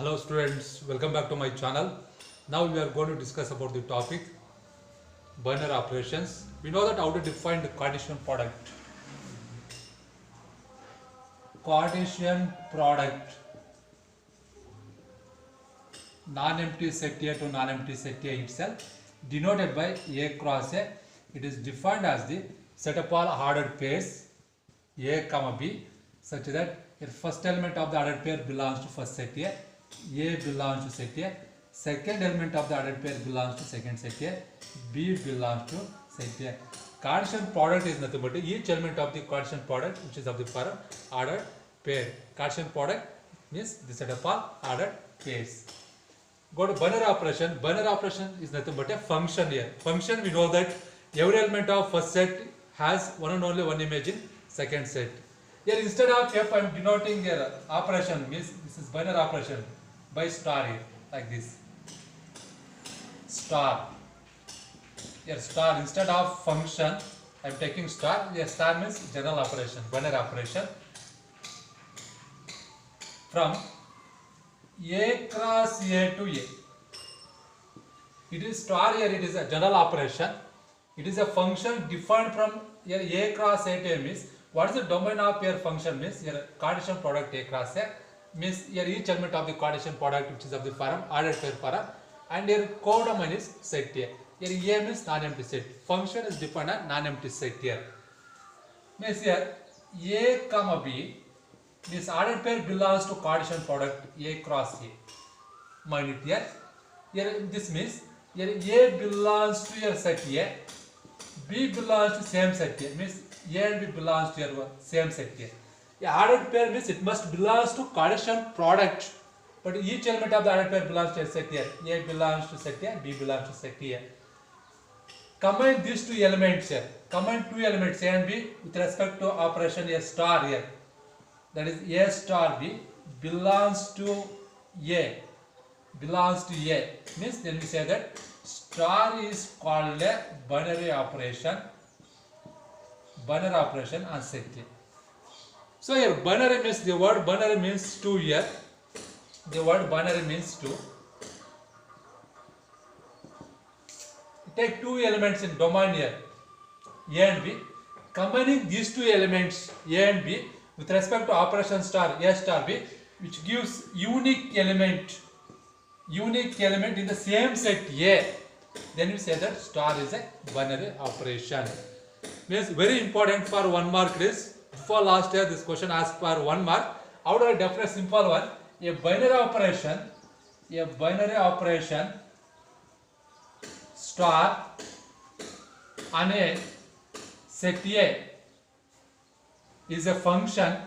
Hello students, welcome back to my channel. Now we are going to discuss about the topic binary operations. We know that how to define the Cartesian product. Cartesian product, non-empty set A to non-empty set A itself, denoted by A cross A. It is defined as the set of all ordered pairs A comma B such that the first element of the ordered pair belongs to first set A belongs to set A, second element of the ordered pair belongs to second set A, B belongs to set A. Cartesian product is nothing but each element of the Cartesian product which is of the form ordered pair. Cartesian product means the set of all ordered pairs. Go to binary operation. Binary operation is nothing but a function here. Function, we know that every element of first set has one and only one image in second set. Here instead of f I am denoting here operation means this is binary operation by star here like this. Star. Here star instead of function I am taking star. Here star means general operation, binary operation from A cross A to A. It is star here, it is a general operation. It is a function defined from here A cross A to A means what is the domain of your function means here Cartesian product A cross A means here each element of the Cartesian product which is of the form ordered pair form and here codomain is set A. Here A means non-empty set. Function is defined as non-empty set here. Means here A comma B means ordered pair belongs to Cartesian product A cross A. Mind it here. Here this means here A belongs to your set A, B belongs to same set A means A and B belongs to your same set A. A ordered pair means it must belongs to Cartesian product, but each element of the ordered pair belongs to a set A. A belongs to set A, B belongs to set A. Combine these two elements here. Combine two elements A and B with respect to operation A star here. That is A star B belongs to A. Belongs to A means then we say that star is called a binary operation. Binary operation on set A. So here binary means the word binary means 2 here. The word binary means 2. Take two elements in domain here A and B. Combining these two elements A and B with respect to operation star A star B which gives unique element in the same set A, then we say that star is a binary operation. Means very important for 1 mark is before last year this question asked for 1 mark. How do I define a simple one? A binary operation star on a set A is a function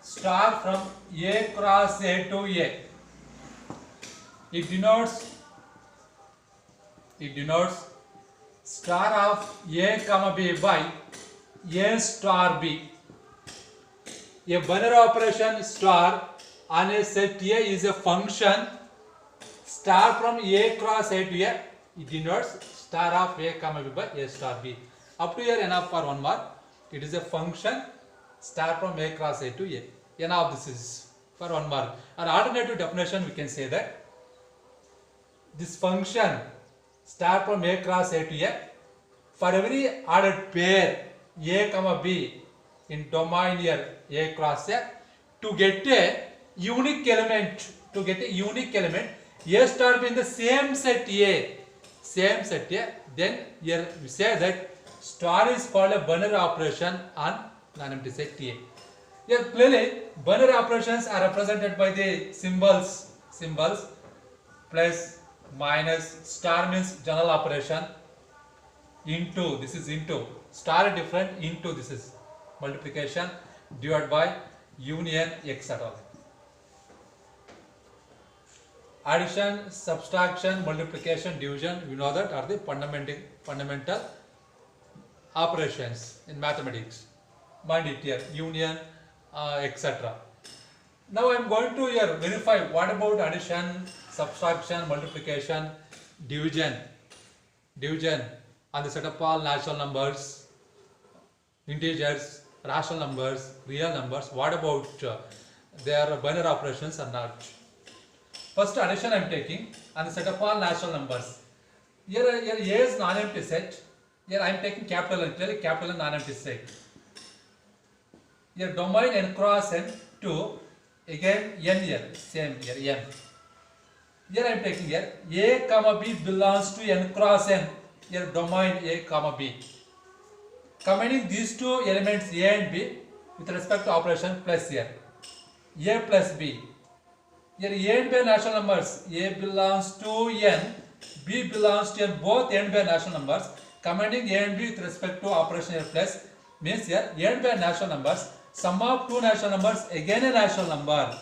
star from A cross A to A. It denotes star of A comma B by A star B. A binary operation star on a set A is a function star from A cross A to A. It denotes star of A comma B by A star B. Up to here enough for 1 mark. It is a function star from A cross A to A. Enough this is for 1 mark. An alternative definition we can say that this function star from A cross A to A for every ordered pair A comma B in domain here A cross A to get a unique element A star B in the same set A, then here we say that star is called a binary operation on non-empty set A. Here clearly binary operations are represented by the symbols plus, minus, star means general operation, into, this is into, star different, into, this is multiplication, divided by, union, etc. Addition, subtraction, multiplication, division, we know that are the fundamental operations in mathematics. Mind it here, union, etc. Now I am going to here verify what about addition, subtraction, multiplication, division. on the set of all natural numbers, integers, rational numbers, real numbers. What about their binary operations or not? First addition I am taking on the set of all natural numbers. Here A is non-empty set. Here I am taking capital N, clearly capital N non-empty set. Here domain n cross n to again n here, same here n. Here I am taking here A comma B belongs to n cross n. Here domain A comma B. Combining these two elements A and B with respect to operation plus here. A plus B. Here A and B are natural numbers. A belongs to n, B belongs to n. Both A and B are natural numbers. Combining A and B with respect to operation here plus means here A and B are natural numbers. Sum of two natural numbers again a natural number.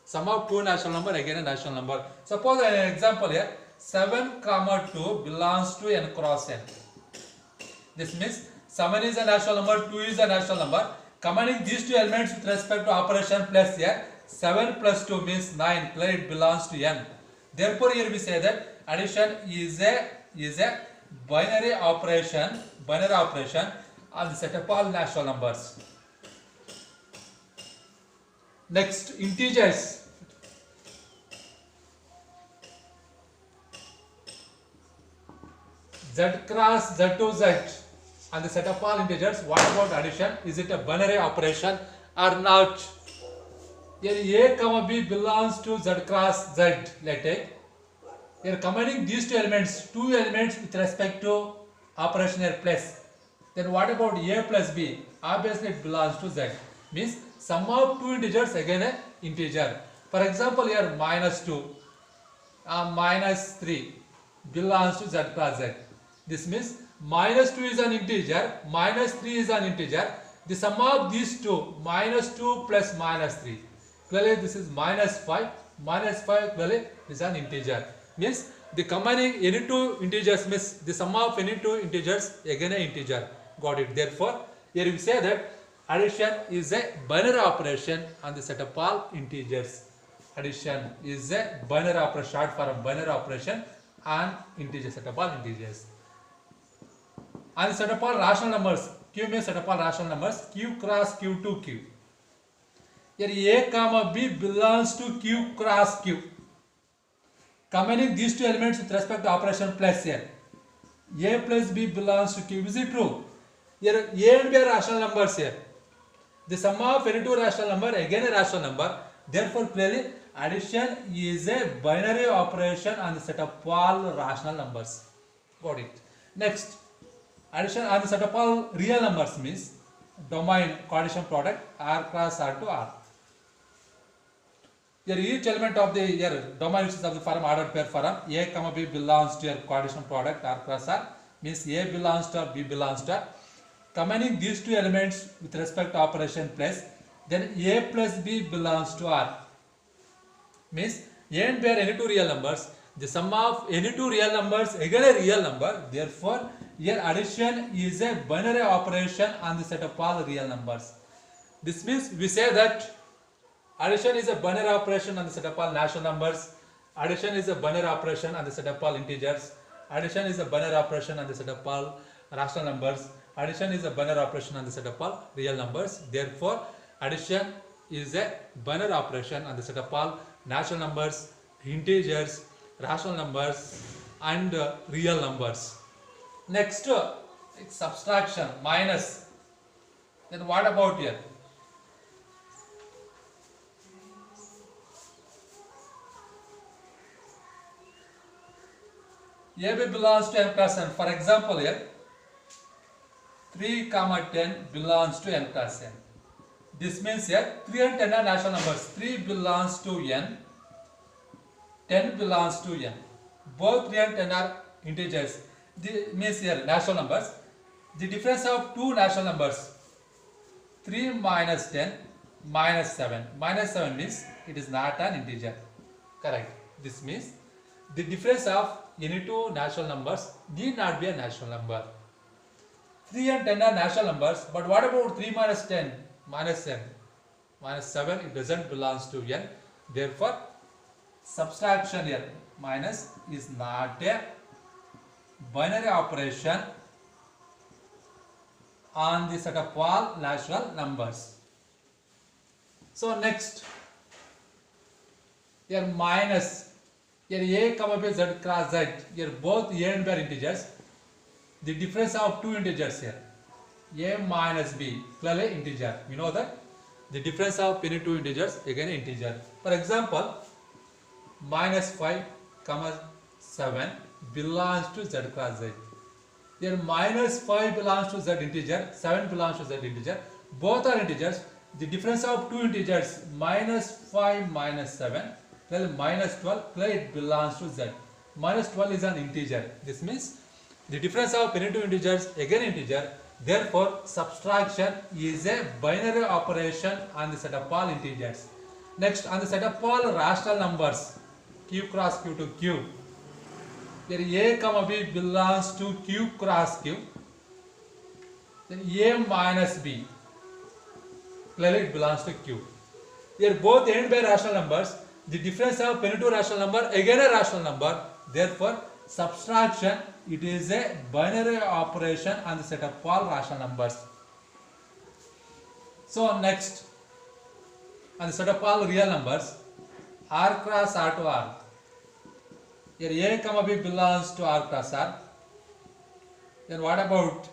Sum of two natural number again a natural number. Suppose an example here 7 comma 2 belongs to n cross n. This means 7 is a natural number, 2 is a natural number. Combining these two elements with respect to operation plus here 7 plus 2 means 9. Clearly it belongs to n. Therefore here we say that addition is a binary operation on the set of all natural numbers. Next, integers. Z cross Z to Z on the set of all integers. What about addition? Is it a binary operation or not? Here A comma B belongs to Z cross Z. Let's take. Here combining these two elements with respect to operation here plus. Then what about A plus B? Obviously it belongs to Z. Means sum of two integers again an integer. For example here minus 2, minus 3 belongs to Z plus Z. This means minus 2 is an integer, minus 3 is an integer. The sum of these two, minus 2 plus minus 3. Clearly this is minus 5, minus 5 clearly is an integer. Means the combining any two integers means the sum of any two integers again an integer. Got it. Therefore here we say that addition is a binary operation on the set of all integers. Addition is a binary operation, short for a binary operation on integer set of all integers. On the set of all rational numbers, Q means set of all rational numbers, Q cross Q to Q. Here A comma B belongs to Q cross Q. Combining these two elements with respect to operation plus here. A plus B belongs to Q. Is it true? Here A and B are rational numbers here. The sum of any two rational number again a rational number. Therefore clearly addition is a binary operation on the set of all rational numbers. Got it. Next, addition on the set of all real numbers means domain coaddition product R cross R to R. Here each element of the domain which is of the form ordered pair form A comma B belongs to your coaddition product R cross R means A belongs to R, B belongs to R. Combining these two elements with respect to operation plus, then A plus B belongs to R. Means A and B are any two real numbers. The sum of any two real numbers again a real number. Therefore, here addition is a binary operation on the set of all real numbers. This means we say that addition is a binary operation on the set of all natural numbers. Addition is a binary operation on the set of all integers. Addition is a binary operation on the set of all rational numbers. Addition is a binary operation on the set of all real numbers. Therefore, addition is a binary operation on the set of all natural numbers, integers, rational numbers and real numbers. Next, subtraction, minus. Then what about here? AB belongs to n plus n. For example here 3 comma 10 belongs to n plus n. This means here 3 and 10 are natural numbers. 3 belongs to n, 10 belongs to n. Both 3 and 10 are integers. This means here natural numbers. The difference of two natural numbers 3 minus 10 minus 7. Minus 7 means it is not an integer. Correct. This means the difference of any two natural numbers need not be a natural number. 3 and 10 are natural numbers, but what about 3 minus 10? Minus 7. Minus 7, it doesn't belongs to n. Therefore, subtraction here, minus is not a binary operation on the set of all natural numbers. So next, here minus, here a comma b z cross z, here both a and b are integers. The difference of two integers here, a minus b, clearly integer. You know that the difference of any two integers again integer. For example, minus 5 comma 7 belongs to z cross z. Here minus 5 belongs to z integer, 7 belongs to z integer. Both are integers. The difference of two integers, minus 5 minus 7, well minus 12, well it belongs to z. Minus 12 is an integer. This means the difference of any two integers again integer. Therefore, subtraction is a binary operation on the set of all integers. Next, on the set of all rational numbers, q cross q to q. Here a comma b belongs to q cross q. Then a minus b, clearly it belongs to q. Here both a and b are rational numbers. The difference of any two rational number again a rational number. Therefore, subtraction, it is a binary operation on the set of all rational numbers. So next, on the set of all real numbers, r cross r to r. Here a comma b belongs to r cross r. Then what about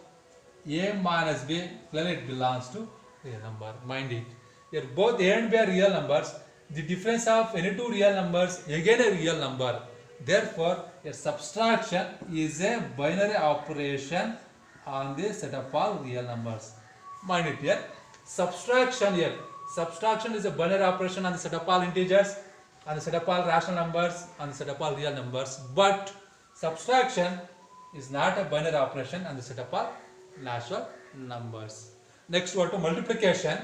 a minus b? Clearly it belongs to real number. Mind it. Here both a and b are real numbers. The difference of any two real numbers again a real number. Therefore, a subtraction is a binary operation on the set of all real numbers. Mind it here. Subtraction here. Subtraction is a binary operation on the set of all integers, on the set of all rational numbers, on the set of all real numbers. But subtraction is not a binary operation on the set of all natural numbers. Next, what to multiplication.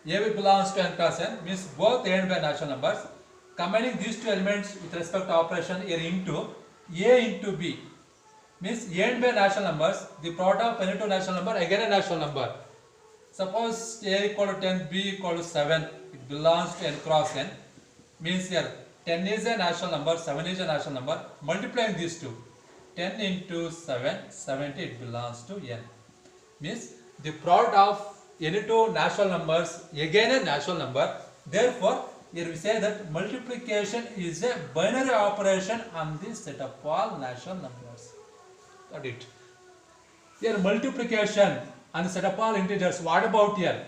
AB belongs to n cross n means both a and b are natural numbers. Combining these two elements with respect to operation here into a into b means a and b are natural numbers. The product of any two natural number again a natural number. Suppose a equal to 10, b equal to 7. It belongs to n cross n. Means here 10 is a natural number, 7 is a natural number. Multiplying these two, 10 into 7, 70, it belongs to n. Means the product of any two natural numbers again a natural number. Therefore, here we say that multiplication is a binary operation on the set of all natural numbers. Got it? Here multiplication on the set of all integers. What about here?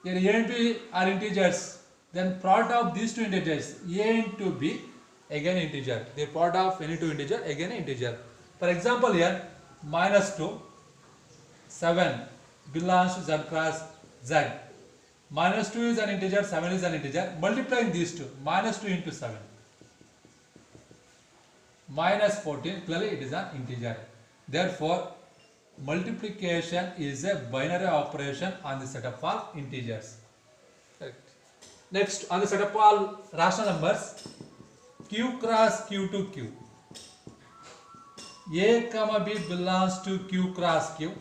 Here a and b are integers. Then product of these two integers, a into b, again integer. The product of any two integer again integer. For example, here minus 2, 7 belongs to z cross z. Minus 2 is an integer, 7 is an integer. Multiplying these two, minus 2 into 7. Minus 14, clearly it is an integer. Therefore, multiplication is a binary operation on the set of all integers. Correct. Next, on the set of all rational numbers, q cross q to q. A comma b belongs to q cross q.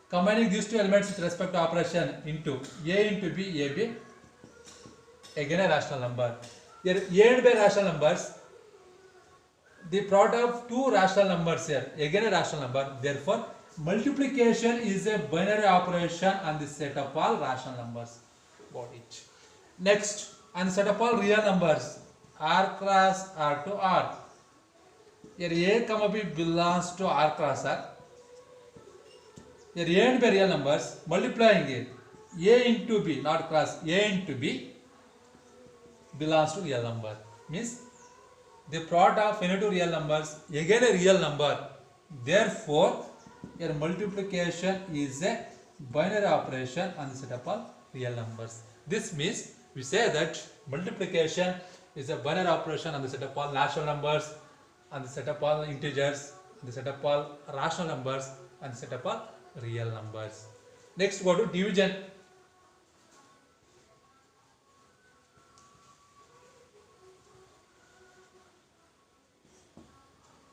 Combining these two elements with respect to operation into a into b, ab, again a rational number. Here a and b rational numbers. The product of two rational numbers here, again a rational number. Therefore, multiplication is a binary operation on the set of all rational numbers. About it. Next, on the set of all real numbers, r cross r to r. Here a comma b belongs to r cross r. Here a and b real numbers, multiplying it, a into b, not cross, a into b belongs to real number. Means the product of any two real numbers, again a real number. Therefore, your multiplication is a binary operation on the set of all real numbers. This means we say that multiplication is a binary operation on the set of all natural numbers, on the set of all integers, on the set of all rational numbers, on the set of all real numbers. Next, go to division.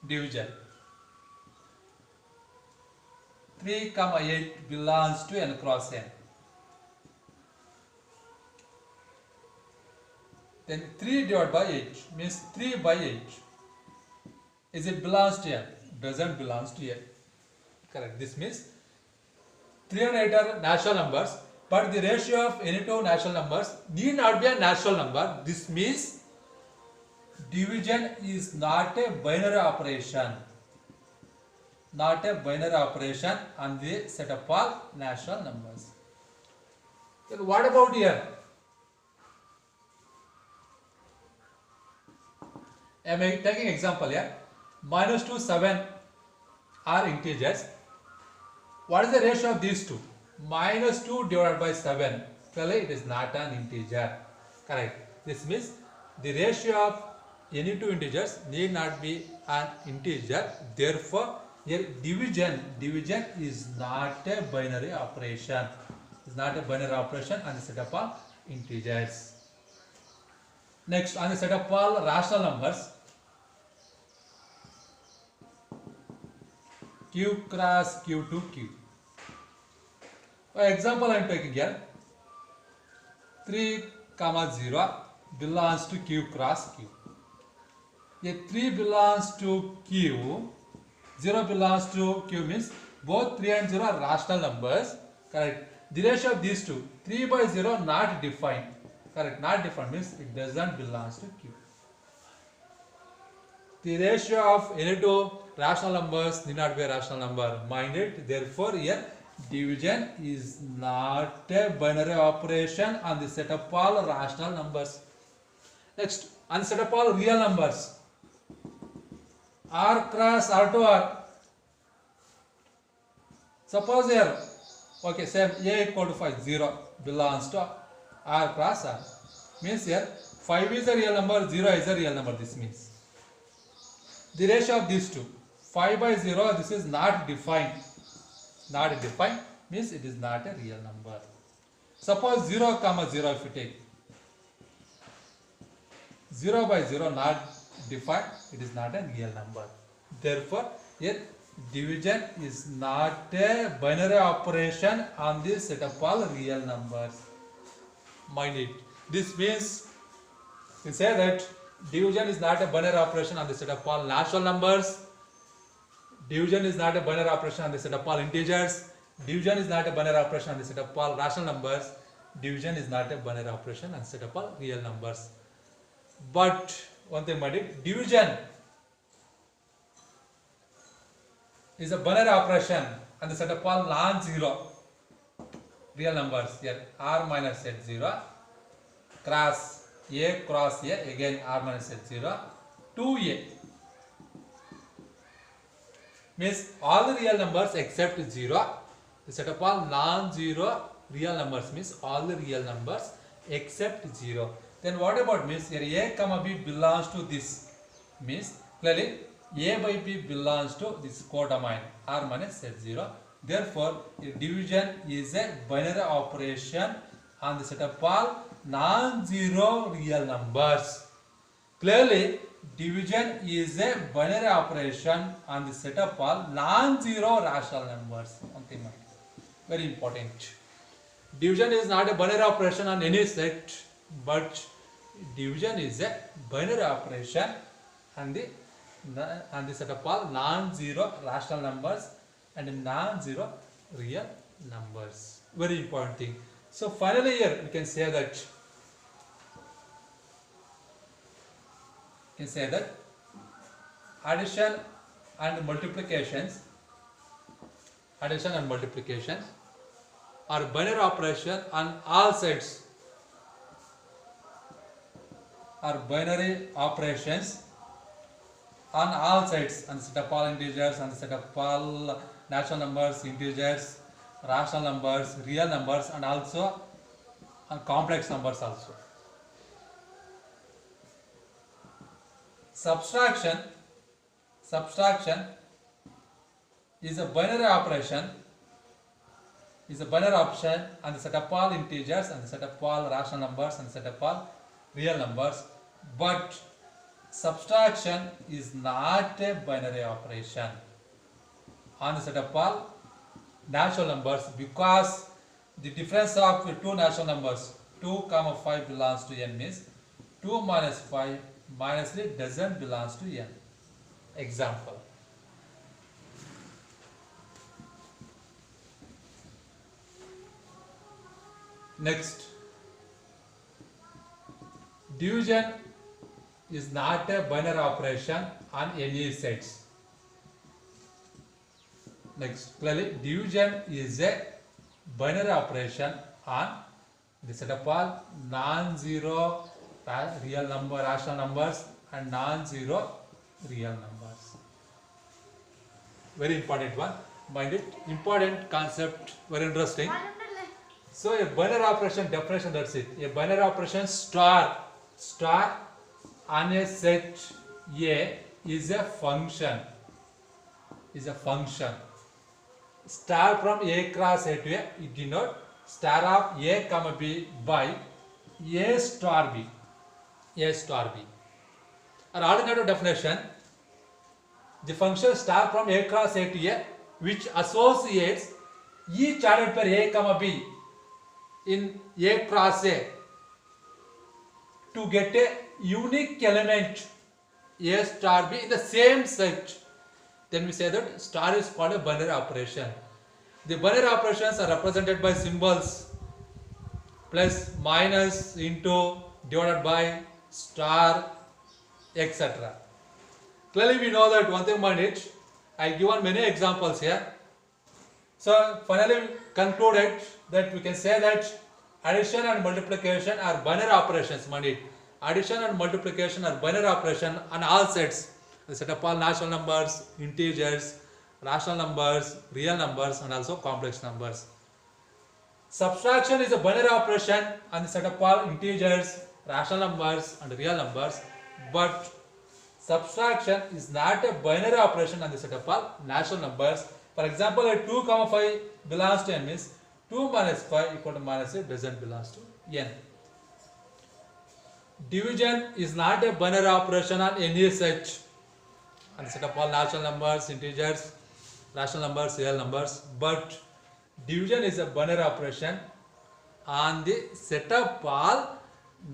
Division. 3 comma 8 belongs to n cross n. Then 3 divided by 8 means 3 by 8. Is it belongs to n? Doesn't belongs to n. Correct. This means 3 and 8 are natural numbers, but the ratio of any two natural numbers need not be a natural number. This means division is not a binary operation. Not a binary operation on the set of all natural numbers. Then what about here? I am taking example here. -2, 7 are integers. What is the ratio of these two? -2 divided by 7. Clearly it is not an integer. Correct. This means the ratio of any two integers need not be an integer. Therefore, here division is not a binary operation. It's not a binary operation on the set of all integers. Next, on the set of all rational numbers, Q cross Q to Q. For example, I am taking here 3, 0 belongs to Q cross Q. Here 3 belongs to Q, 0 belongs to Q means both 3 and 0 are rational numbers. Correct. The ratio of these two, 3 by 0 not defined. Correct. Not defined means it doesn't belongs to Q. The ratio of any two rational numbers need not be a rational number. Mind it. Therefore, here division is not a binary operation on the set of all rational numbers. Next, on the set of all real numbers, R cross R to R. Suppose here, okay, same A equal to 5, 0 belongs to R cross R. Means here 5 is a real number, 0 is a real number. This means the ratio of these two, 5 by 0, this is not defined. Not defined means it is not a real number. Suppose 0, 0 if you take 0 by 0 not defined, it is not a real number. Therefore, here division is not a binary operation on this set of all real numbers. Mind it. This means we say that division is not a binary operation on the set of all natural numbers. Division is not a binary operation on the set of all integers. Division is not a binary operation on the set of all rational numbers. Division is not a binary operation on the set of all real numbers. But one thing mind it, division is a binary operation on the set of all non-zero real numbers. Here R minus Z0 cross A cross A, again R minus Z0 2A. Means all the real numbers except 0. The set of all non-zero real numbers means all the real numbers except 0. Then what about means here A comma B belongs to this, means clearly A by B belongs to this codomain R minus Z0. Therefore, division is a binary operation on the set of all non-zero real numbers. Clearly, division is a binary operation on the set of all non-zero rational numbers. One thing very important. Division is not a binary operation on any set, but division is a binary operation on the set of all non-zero rational numbers and non-zero real numbers. Very important thing. So finally here we can say that addition and multiplications are binary operation on all sides. Are binary operations on all sides, on the set of all integers, on the set of all natural numbers, integers, rational numbers, real numbers, and also on complex numbers also. Subtraction is a binary operation on the set of all integers, and the set of all rational numbers, and the set of all real numbers. But subtraction is not a binary operation on the set of all natural numbers because the difference of two natural numbers 2 comma 5 belongs to n means 2 minus 5 minus 3 doesn't belongs to n. Example. Next, division is not a binary operation on any sets. Next, clearly division is a binary operation on the set of all non-zero real number rational numbers and non-zero real numbers. Very important one. Mind it, important concept, very interesting. So a binary operation definition, that's it. A binary operation star on a set A is a function. Star from A cross A to A, it denotes star of A comma B by A star B. Or alternative definition, the function star from A cross A to A which associates each added pair A comma B in A cross A to get a unique element A star B in the same set. Then we say that star is called a binary operation. The binary operations are represented by symbols plus, minus, into, divided by, star, etc. Clearly we know that one thing about it. I given many examples here. So finally we concluded that we can say that addition and multiplication are binary operations. Addition and multiplication are binary operation on all sets. The set of all natural numbers, integers, rational numbers, real numbers and also complex numbers. Subtraction is a binary operation on the set of all integers, rational numbers and real numbers, but subtraction is not a binary operation on the set of all natural numbers. For example, a 2 comma 5 belongs to n means 2 minus 5 equal to minus 8 doesn't belong to n. Division is not a binary operation on any set. On the set of all natural numbers, integers, rational numbers, real numbers, but division is a binary operation on the set of all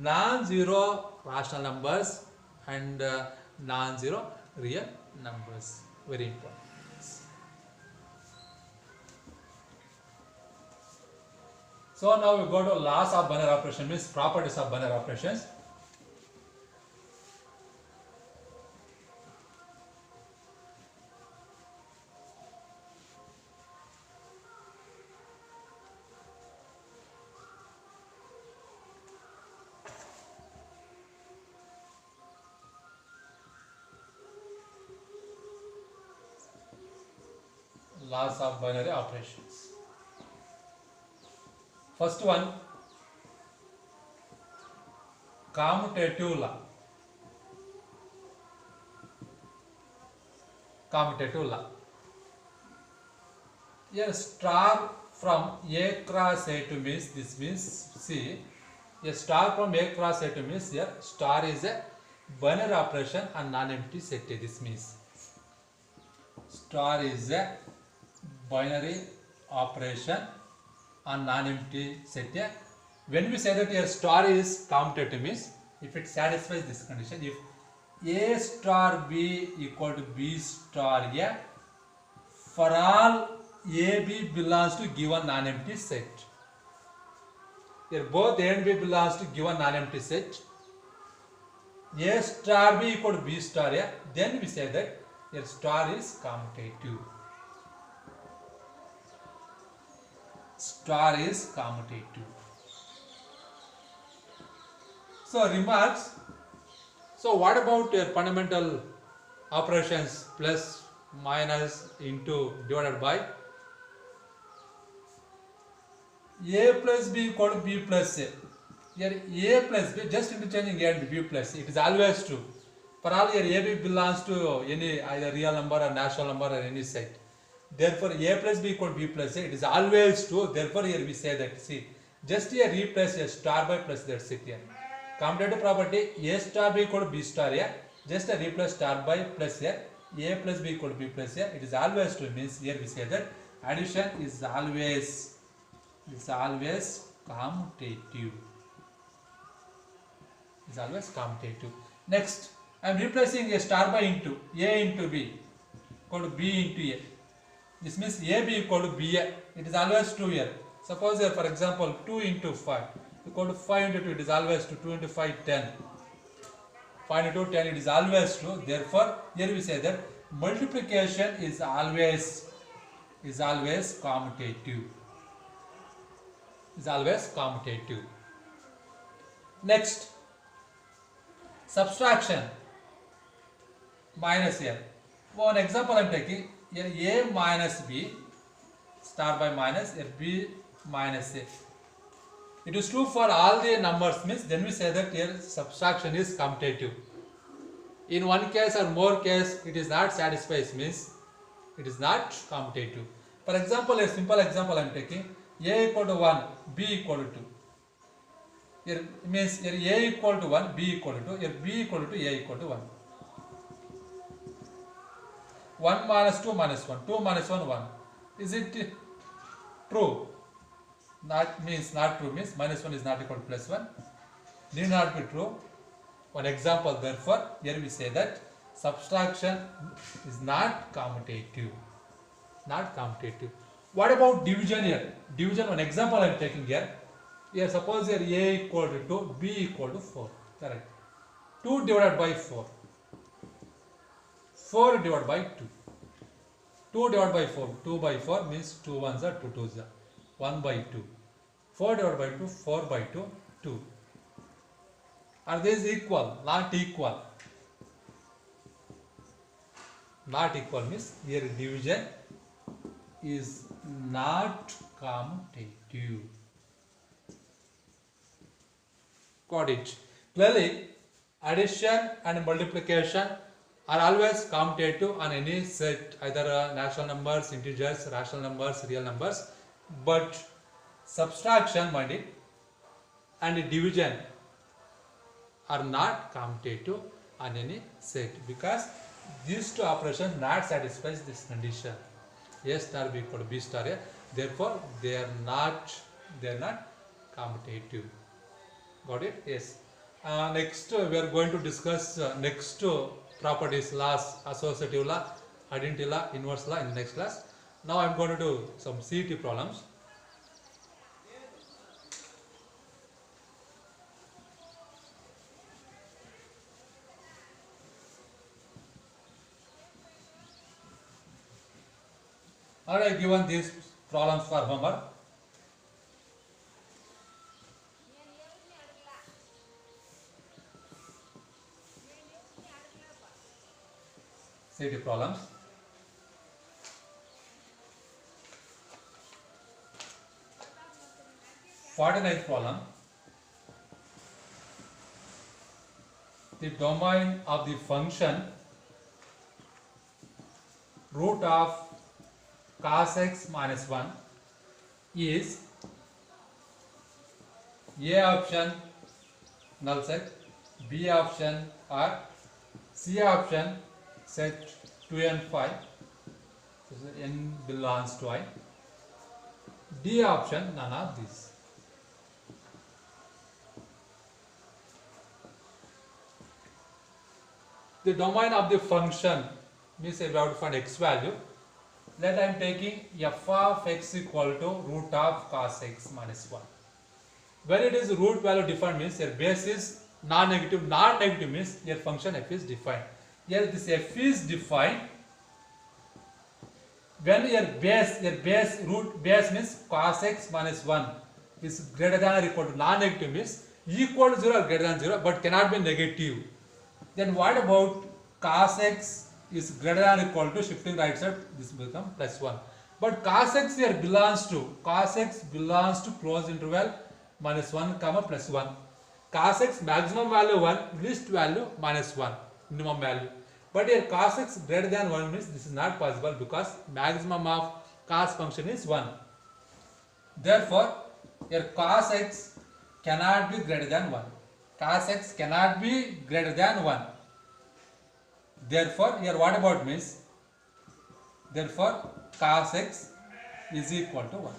non-zero rational numbers and non-zero real numbers. Very important. So now we go to laws of binary operation, means properties of binary operations. Laws of binary operations. First one, commutative law. A star from A cross A to means, this means, see, a star from A cross A to means here star is a binary operation and non-empty set. This means star is a binary operation on non-empty set. When we say that a star is commutative means if it satisfies this condition, if A star B equal to B star A for all AB belongs to given non-empty set. Here both A and B belongs to given non-empty set. A star B equal to B star A, then we say that your star is commutative. Star is commutative. So remarks. So what about your fundamental operations plus, minus, into, divided by? A plus B equal to B plus A. Here A plus B, just interchanging A and B plus, it is always true. For all your AB belongs to any either real number or natural number or any set. Therefore, A plus B equal to B plus A, it is always true. Therefore, here we say that, see, just here replace a star by plus, that's it here. Commutative property, A star B equal to B star A, just replace star by plus here, A plus B equal to B plus A, it is always true, means here we say that Addition is always commutative. Is always commutative. Next, I am replacing a star by into a into b equal to b into a. This means ab equal to ba. It is always true here. Suppose here, for example, 2 into 5 equal to 5 into 2. It is always true. 2 into 5, 10. 5 into 10. It is always true. Therefore, here we say that multiplication is always commutative. Is always commutative. Next, subtraction minus here. One example I am taking here, a minus b star by minus, here b minus a. It is true for all the numbers, means then we say that here subtraction is commutative. In one case or more case it is not satisfies, means it is not commutative. For example, a simple example I am taking, a equal to 1, b equal to 2. Here means here a equal to 1, b equal to 2, here b equal to a equal to 1. 1 minus 2 minus 1, 2 minus 1, 1. Is it true? Not means not true, means minus 1 is not equal to plus 1. Need not be true. One example, therefore, here we say that subtraction is not commutative. Not commutative. What about division here? Division, one example I am taking here. Here suppose here a equal to 2, b equal to 4. Correct. 2 divided by 4. 4 divided by 2. 2 divided by 4. 2 by 4 means 2 ones are 2 twos are 1 by 2. 4 divided by 2, 4 by 2, 2. Are these equal? Not equal. Not equal means here division is not commutative. Got it? Clearly, addition and multiplication are always commutative on any set, either natural numbers, integers, rational numbers, real numbers. But subtraction, mind it, and division are not commutative on any set, because these two operations not satisfies this condition. A star b equal to b star a. Therefore, they are not commutative. Got it? Yes. Next, we are going to discuss next properties, laws, associative law, identity law, inverse law in the next class. Now I am going to do some CET problems. I have given these problems for homework. CET problems. Forty-ninth problem. The domain of the function root of cos x minus 1 is A option null set, B option or C option set 2 and 5, so n belongs to I, D option none of these. The domain of the function means we have to find x value. Let I am taking f of x equal to root of cos x minus 1. When it is root value defined means your base is non-negative. Non-negative means your function f is defined. Here this f is defined when your base root base means cos x minus 1 is greater than or equal to, non-negative means equal to 0 or greater than 0 but cannot be negative. Then what about cos x is greater than or equal to, shifting right side, this will become plus 1. But cos x here belongs to closed interval minus 1 comma plus 1. Cos x maximum value 1, least value minus 1, minimum value. But here cos x greater than 1 means this is not possible because maximum of cos function is 1. Therefore, here cos x cannot be greater than 1. Cos x cannot be greater than 1. Therefore, here what about means? Therefore, cos x is equal to 1.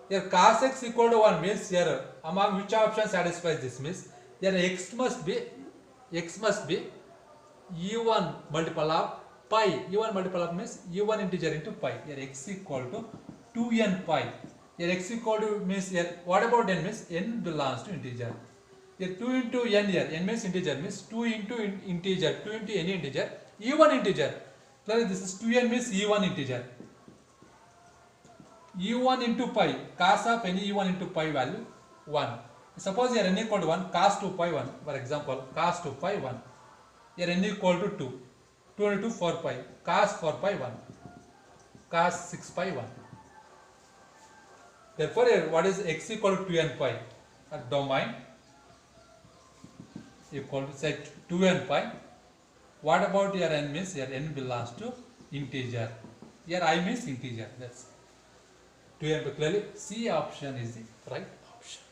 Here cos x equal to 1 means here among which option satisfies this means here x must be e1 multiple of pi. E1 multiple of means e1 integer into pi. Here x equal to 2n pi. Here x equal to means here what about n means n belongs to integer. Here 2 into n here n means integer means 2 into integer 2 into any integer e1 integer. Clearly this is 2n means e1 integer. e1 into pi cos of any e1 into pi value 1. Suppose here n equal to 1 cos 2 pi 1 for example cos 2 pi 1. Here n equal to 2. 2 into 4 pi cos 4 pi 1 cos 6 pi 1. Therefore here what is x equal to 2n pi? A domain equal to set 2n pi. What about here n means here n belongs to integer. Here I means integer. That's 2n pi. Clearly C option is the right option.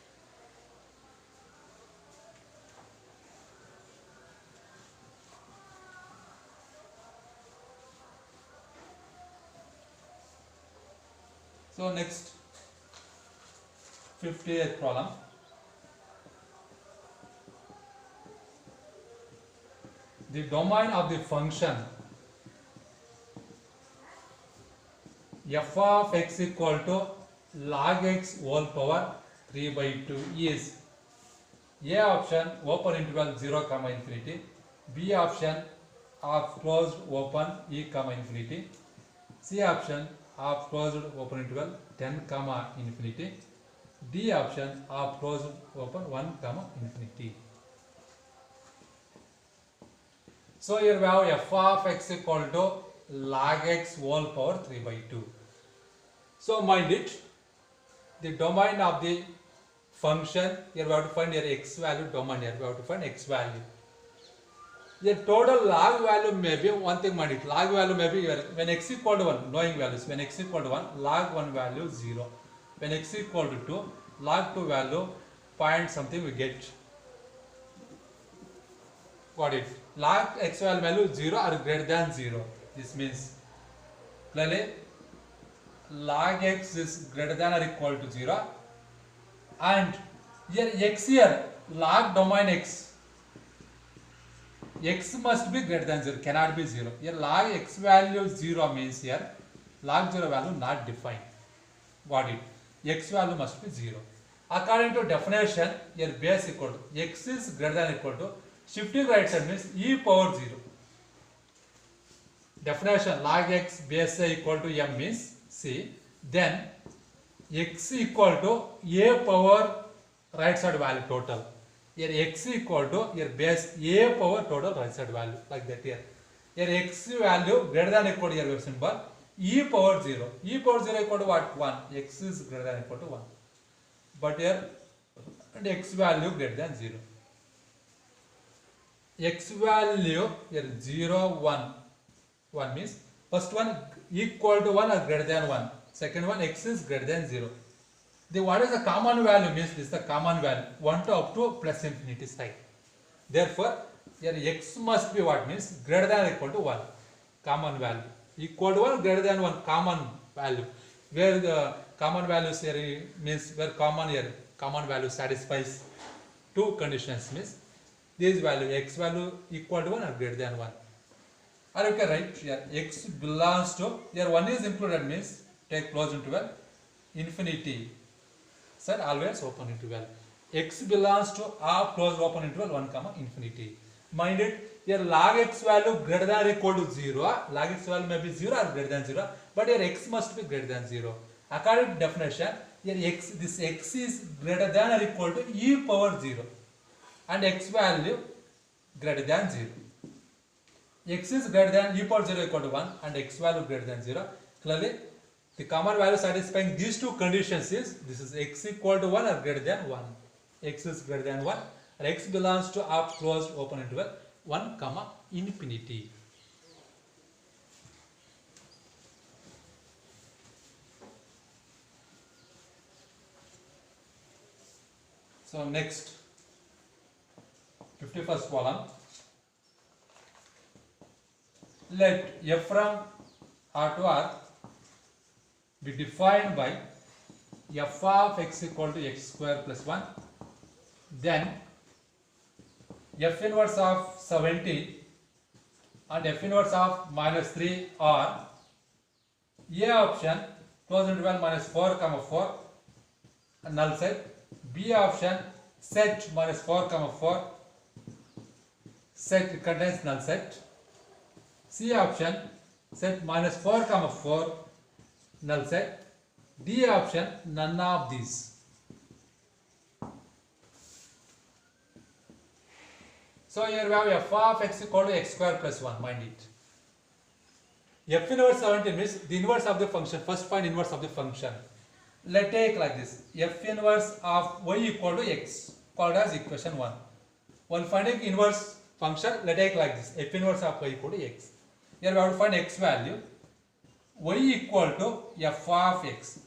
So next 58th problem. The domain of the function f of x equal to log x whole power 3 by 2 is A option open interval 0 comma infinity, B option of closed open e comma infinity, C option of closed open interval 10 comma infinity, D option of closed open 1 comma infinity. So here we have f of x equal to log x whole power 3 by 2. So mind it, the domain of the function, here we have to find your x value domain, here we have to find x value. The total log value may be one thing mind it, log value may be here, when x equal to 1, knowing values, when x equal to 1, log 1 value 0. When x equal to 2, log 2 value point something we get. Got it? Log x value 0 or greater than 0. This means clearly log x is greater than or equal to 0 and here x here log domain x must be greater than 0, cannot be 0. Here log x value 0 means here log 0 value not defined. Got it? X value must be 0. According to definition, here base equal to x is greater than or equal to shifting right side means e power 0. Definition log x base a equal to m means C. Then x equal to a power right side value total. Here x equal to here base a power total right side value like that here. Here x value greater than or equal to here symbol e power 0. E power 0 equal to what? 1. X is greater than or equal to 1. But here and x value greater than 0. X value here 0, 1. 1 means first one equal to 1 or greater than 1. Second one x is greater than 0. The what is the common value means this is the common value 1 to up to plus infinity side. Therefore here x must be what means greater than or equal to 1. Common value equal to 1 greater than 1 common value. Where the common values here means where common value satisfies two conditions means this value x value equal to 1 or greater than 1. Or you can write here x belongs to here 1 is included means take closed interval infinity set always open interval. X belongs to of closed open interval 1 comma infinity. Mind it here log x value greater than or equal to 0. Log x value may be 0 or greater than 0, but here x must be greater than 0. According to definition here this x is greater than or equal to e power 0 and x value greater than 0. X is greater than e power 0 equal to 1 and x value greater than 0. Clearly the common value satisfying these two conditions is this is x equal to 1 or greater than 1. X is greater than 1 and x belongs to of closed open interval 1 comma infinity. So next 51st column. Let f from R to R be defined by f of x equal to x square plus 1. Then f inverse of 70 and f inverse of minus 3 are A option close interval minus 4 comma 4 null set, B option set minus 4 comma 4 set contains null set, C option set minus 4 comma 4 null set, D option none of these. So here we have f of x equal to x square plus 1, mind it. F inverse 70 means the inverse of the function. First find inverse of the function. Let's take like this. F inverse of y equal to x, called as equation 1. While finding inverse function, let's take like this. F inverse of y equal to x. Here we have to find x value. Y equal to f of x.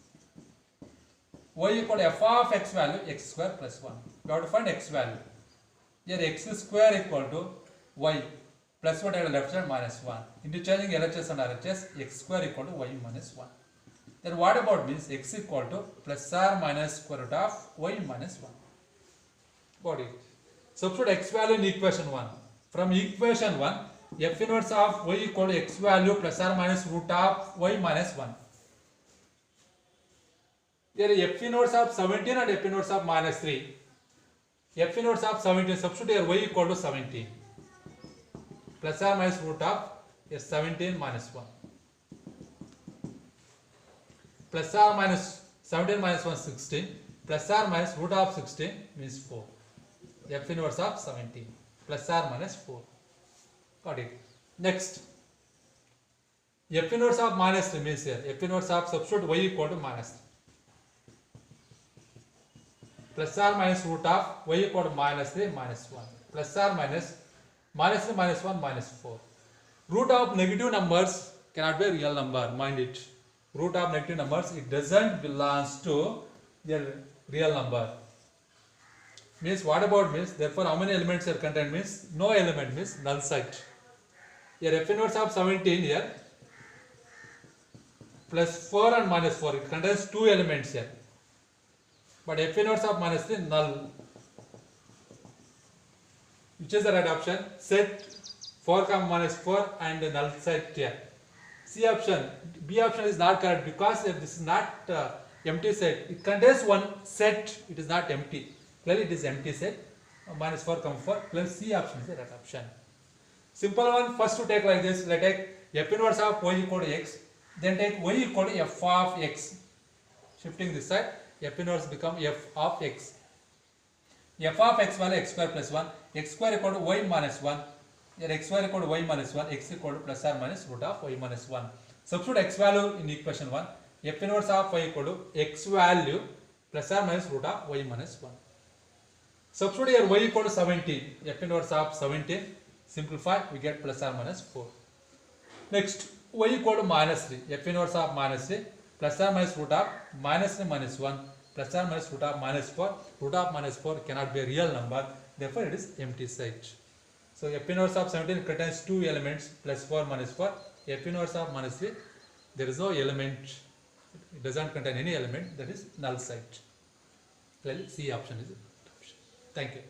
Y equal to f of x value x square plus 1. We have to find x value. Here x square equal to y plus what I will left side minus 1. Interchanging LHS and RHS, x square equal to y minus 1. Then what about means x equal to plus or minus square root of y minus 1. Got it. Substitute x value in equation 1. From equation 1, f inverse of y equal to x value plus or minus root of y minus 1. Here f inverse of 17 and f inverse of minus 3. F inverse of 17, substitute here y equal to 17. Plus or minus root of 17 minus 1. Plus or minus 17 minus 1, 16. Plus or minus root of 16 means 4. F inverse of 17. Plus or minus 4. Got it. Next. F inverse of minus 3 means here. F inverse of substitute y equal to minus 3. Plus or minus root of y equal to minus 3 minus 1. Plus or minus minus 3 minus 1 minus 4. Root of negative numbers cannot be a real number, mind it. Root of negative numbers, it doesn't belongs to the real number. Means what about means, therefore how many elements are contained means, no element means null set. Here f inverse of 17 here, plus 4 and minus 4, it contains 2 elements here. But f inverse of minus 3 null. Which is the right option? Set 4 comma minus 4 and null set here. C option, B option is not correct because if this is not empty set, it contains one set, it is not empty. Clearly it is empty set, minus 4 comma 4, plus C option is the right option. Simple one, first to take like this, let's take f inverse of y equal to x, then take y equal to f of x. Shifting this side, f inverse become f of x. F of x value x square plus 1, x square equal to y minus 1, here x square equal to y minus 1, x equal to plus or minus root of y minus 1. Substitute x value in equation 1, f inverse of y equal to x value plus or minus root of y minus 1. Substitute here y equal to 17, f inverse of 17, simplify, we get plus or minus 4. Next, y equal to minus 3, f inverse of minus 3, plus or minus root of minus 3 minus 1, plus or minus root of minus 4. Root of minus 4 cannot be a real number, therefore it is empty set. So f inverse of 17 contains 2 elements, plus 4 minus 4. F inverse of minus 3, there is no element, it does not contain any element, that is null set. Clearly C option is the option. Thank you.